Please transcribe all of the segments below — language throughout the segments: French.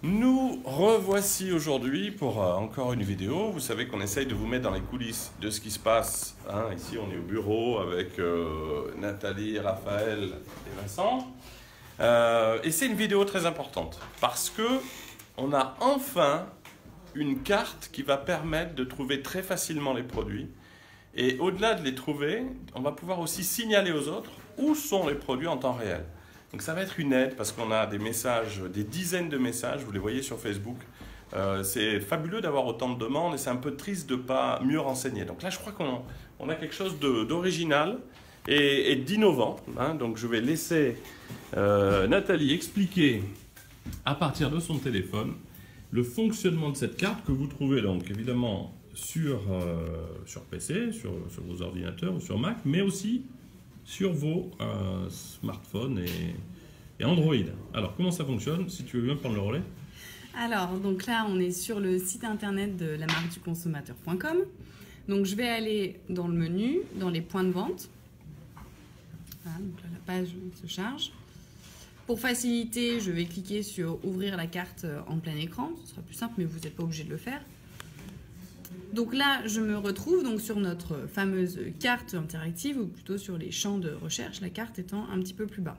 Nous revoici aujourd'hui pour encore une vidéo. Vous savez qu'on essaye de vous mettre dans les coulisses de ce qui se passe. Ici, on est au bureau avec Nathalie, Raphaël et Vincent. Et c'est une vidéo très importante parce que on a enfin une carte qui va permettre de trouver très facilement les produits. Et au-delà de les trouver, on va pouvoir aussi signaler aux autres où sont les produits en temps réel. Donc ça va être une aide parce qu'on a des messages, des dizaines de messages, vous les voyez sur Facebook. C'est fabuleux d'avoir autant de demandes et c'est un peu triste de ne pas mieux renseigner. Donc là, je crois qu'on a quelque chose d'original et d'innovant. Donc je vais laisser Nathalie expliquer à partir de son téléphone le fonctionnement de cette carte que vous trouvez donc évidemment sur PC, sur vos ordinateurs ou sur Mac, mais aussi sur vos smartphones et Android. Alors, comment ça fonctionne? Si tu veux bien prendre le relais. Alors, donc là, on est sur le site internet de la marque du consommateur.com. Donc, je vais aller dans le menu, dans les points de vente. Voilà, donc là, la page se charge. Pour faciliter, je vais cliquer sur « Ouvrir la carte en plein écran ». Ce sera plus simple, mais vous n'êtes pas obligé de le faire. Donc là, je me retrouve donc sur notre fameuse carte interactive, ou plutôt sur les champs de recherche, la carte étant un petit peu plus bas.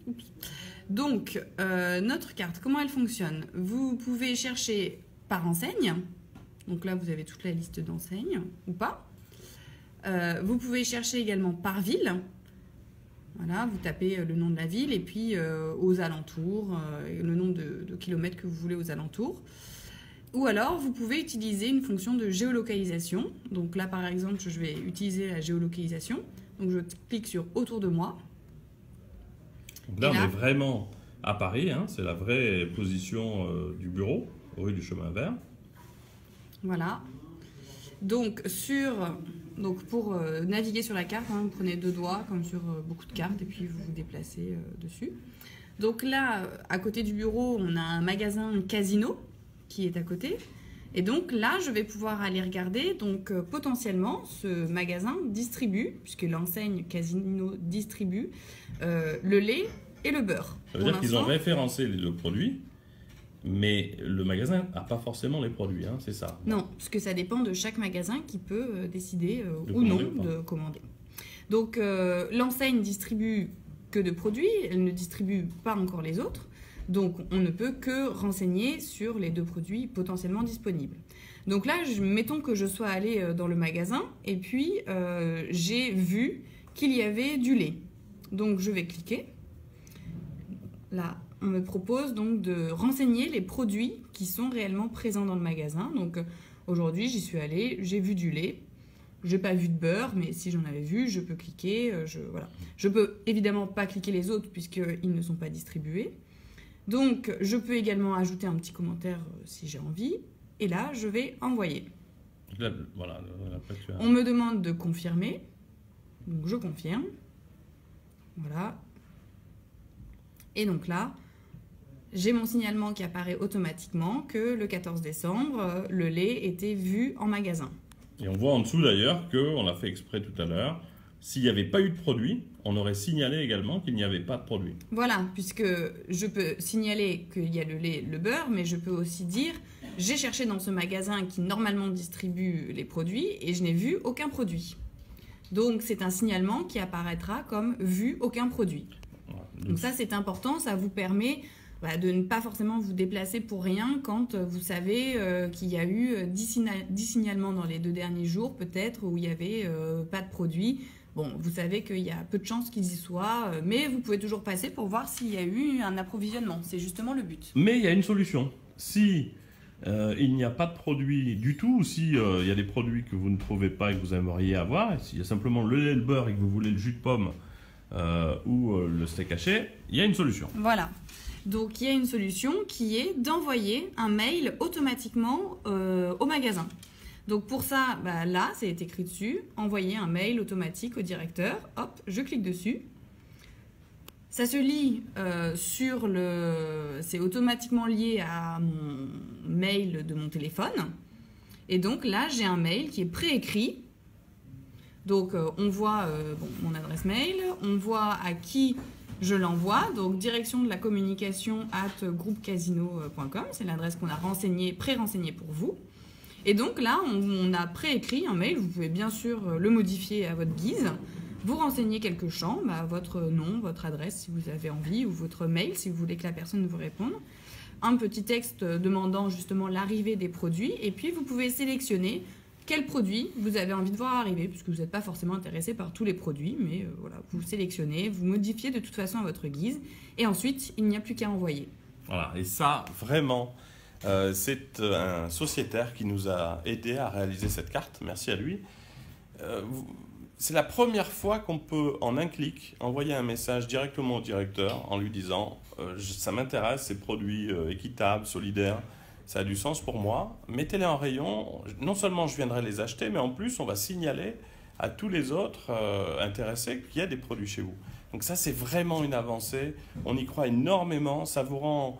Oups. Donc, notre carte, comment elle fonctionne? Vous pouvez chercher par enseigne. Donc là, vous avez toute la liste d'enseignes, ou pas. Vous pouvez chercher également par ville. Voilà, vous tapez le nom de la ville et puis aux alentours, le nombre de kilomètres que vous voulez aux alentours. Ou alors, vous pouvez utiliser une fonction de géolocalisation. Donc là, par exemple, je vais utiliser la géolocalisation. Donc je clique sur « Autour de moi ». Donc là, on est vraiment à Paris. C'est la vraie position du bureau, rue du Chemin Vert. Voilà. Donc, pour naviguer sur la carte, vous prenez deux doigts, comme sur beaucoup de cartes, et puis vous vous déplacez dessus. Donc là, à côté du bureau, on a un magasin Casino qui est à côté. Et donc là, je vais pouvoir aller regarder. Donc potentiellement, ce magasin distribue, puisque l'enseigne Casino distribue, le lait et le beurre. Ça veut dire qu'ils ont référencé les deux produits, mais le magasin n'a pas forcément les produits, c'est ça? Non, parce que ça dépend de chaque magasin qui peut décider ou non de commander. Donc l'enseigne distribue que de produits, elle ne distribue pas encore les autres. Donc, on ne peut que renseigner sur les deux produits potentiellement disponibles. Donc là, mettons que je sois allée dans le magasin et puis j'ai vu qu'il y avait du lait. Donc, je vais cliquer. Là, on me propose donc de renseigner les produits qui sont réellement présents dans le magasin. Donc, aujourd'hui, j'y suis allée, j'ai vu du lait. Je n'ai pas vu de beurre, mais si j'en avais vu, je peux cliquer. Voilà. Je peux évidemment pas cliquer les autres puisqu'ils ne sont pas distribués. Donc, je peux également ajouter un petit commentaire si j'ai envie. Et là, je vais envoyer. Là, voilà, après, on me demande de confirmer. Donc, je confirme. Voilà. Et donc là, j'ai mon signalement qui apparaît automatiquement que le 14 décembre, le lait était vu en magasin. Et on voit en dessous d'ailleurs qu'on l'a fait exprès tout à l'heure. S'il n'y avait pas eu de produit, on aurait signalé également qu'il n'y avait pas de produit. Voilà, puisque je peux signaler qu'il y a le lait, le beurre, mais je peux aussi dire « J'ai cherché dans ce magasin qui normalement distribue les produits et je n'ai vu aucun produit ». Donc, c'est un signalement qui apparaîtra comme « Vu aucun produit ». Donc ça, c'est important, ça vous permet de ne pas forcément vous déplacer pour rien quand vous savez qu'il y a eu 10 signalements dans les 2 derniers jours, peut-être, où il n'y avait pas de produit. Bon, vous savez qu'il y a peu de chances qu'ils y soient, mais vous pouvez toujours passer pour voir s'il y a eu un approvisionnement. C'est justement le but. Mais il y a une solution. Si il n'y a pas de produit du tout, ou si il y a des produits que vous ne trouvez pas et que vous aimeriez avoir, s'il y a simplement le lait et le beurre et que vous voulez le jus de pomme ou le steak haché, il y a une solution. Voilà. Donc, il y a une solution qui est d'envoyer un mail automatiquement au magasin. Donc pour ça, là, c'est écrit dessus, envoyer un mail automatique au directeur. Hop, je clique dessus. Ça se lit c'est automatiquement lié à mon mail de mon téléphone. Et donc là, j'ai un mail qui est préécrit. Donc on voit mon adresse mail, on voit à qui je l'envoie. Donc, direction de la communication @groupecasino.com. C'est l'adresse qu'on a pré-renseignée pour vous. Et donc là, on a préécrit un mail. Vous pouvez bien sûr le modifier à votre guise. Vous renseignez quelques champs, votre nom, votre adresse si vous avez envie, ou votre mail si vous voulez que la personne vous réponde. Un petit texte demandant justement l'arrivée des produits. Et puis, vous pouvez sélectionner quel produit vous avez envie de voir arriver, puisque vous n'êtes pas forcément intéressé par tous les produits, mais voilà, vous sélectionnez, vous modifiez de toute façon à votre guise, et ensuite, il n'y a plus qu'à envoyer. Voilà, et ça, vraiment, c'est un sociétaire qui nous a aidé à réaliser cette carte, merci à lui. C'est la première fois qu'on peut, en un clic, envoyer un message directement au directeur en lui disant « ça m'intéresse, ces produits équitables, solidaires, ça a du sens pour moi, mettez-les en rayon, non seulement je viendrai les acheter, mais en plus on va signaler à tous les autres intéressés qu'il y a des produits chez vous. » Donc ça c'est vraiment une avancée, on y croit énormément, ça vous rend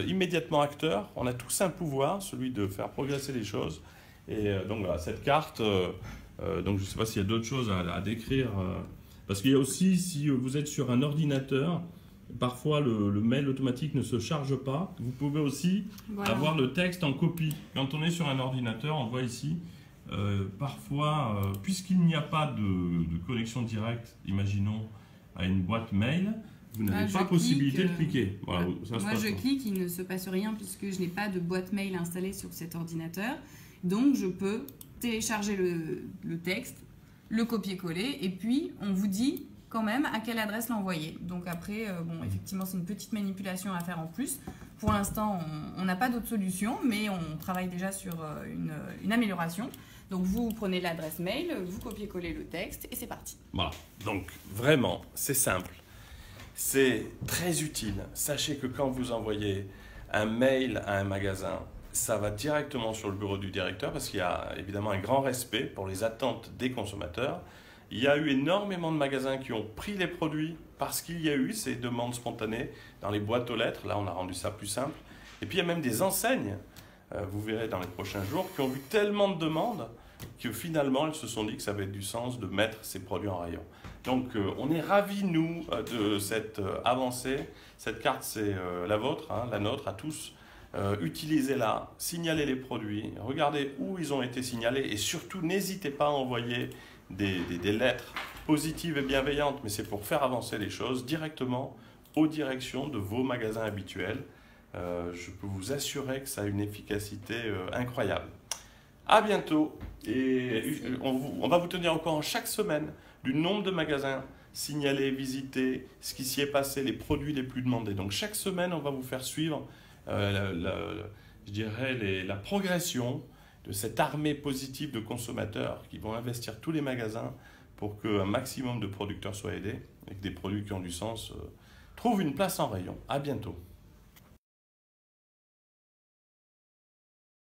immédiatement acteur, on a tous un pouvoir, celui de faire progresser les choses. Et donc voilà, cette carte, donc je ne sais pas s'il y a d'autres choses à décrire, parce qu'il y a aussi, si vous êtes sur un ordinateur, parfois, le mail automatique ne se charge pas. Vous pouvez aussi avoir le texte en copie. Quand on est sur un ordinateur, on voit ici, parfois, puisqu'il n'y a pas de connexion directe, imaginons, à une boîte mail, vous n'avez pas possibilité de cliquer. Voilà, moi, je clique, il ne se passe rien puisque je n'ai pas de boîte mail installée sur cet ordinateur. Donc, je peux télécharger le texte, le copier-coller, et puis on vous dit quand même à quelle adresse l'envoyer. Donc après, effectivement, c'est une petite manipulation à faire en plus. Pour l'instant, on n'a pas d'autre solution, mais on travaille déjà sur une amélioration. Donc vous prenez l'adresse mail, vous copiez-collez le texte et c'est parti. Voilà, donc vraiment, c'est simple. C'est très utile. Sachez que quand vous envoyez un mail à un magasin, ça va directement sur le bureau du directeur parce qu'il y a évidemment un grand respect pour les attentes des consommateurs. Il y a eu énormément de magasins qui ont pris les produits parce qu'il y a eu ces demandes spontanées dans les boîtes aux lettres. Là, on a rendu ça plus simple. Et puis, il y a même des enseignes, vous verrez dans les prochains jours, qui ont vu tellement de demandes que finalement, elles se sont dit que ça avait du sens de mettre ces produits en rayon. Donc, on est ravis, nous, de cette avancée. Cette carte, c'est la vôtre, hein, la nôtre à tous. Utilisez-la, signalez les produits, regardez où ils ont été signalés et surtout, n'hésitez pas à envoyer des lettres positives et bienveillantes, mais c'est pour faire avancer les choses directement aux directions de vos magasins habituels. Je peux vous assurer que ça a une efficacité incroyable. À bientôt et on va vous tenir au courant chaque semaine du nombre de magasins signalés, visités, ce qui s'y est passé, les produits les plus demandés. Donc chaque semaine, on va vous faire suivre je dirais la progression de cette armée positive de consommateurs qui vont investir tous les magasins pour qu'un maximum de producteurs soient aidés et que des produits qui ont du sens trouvent une place en rayon. À bientôt.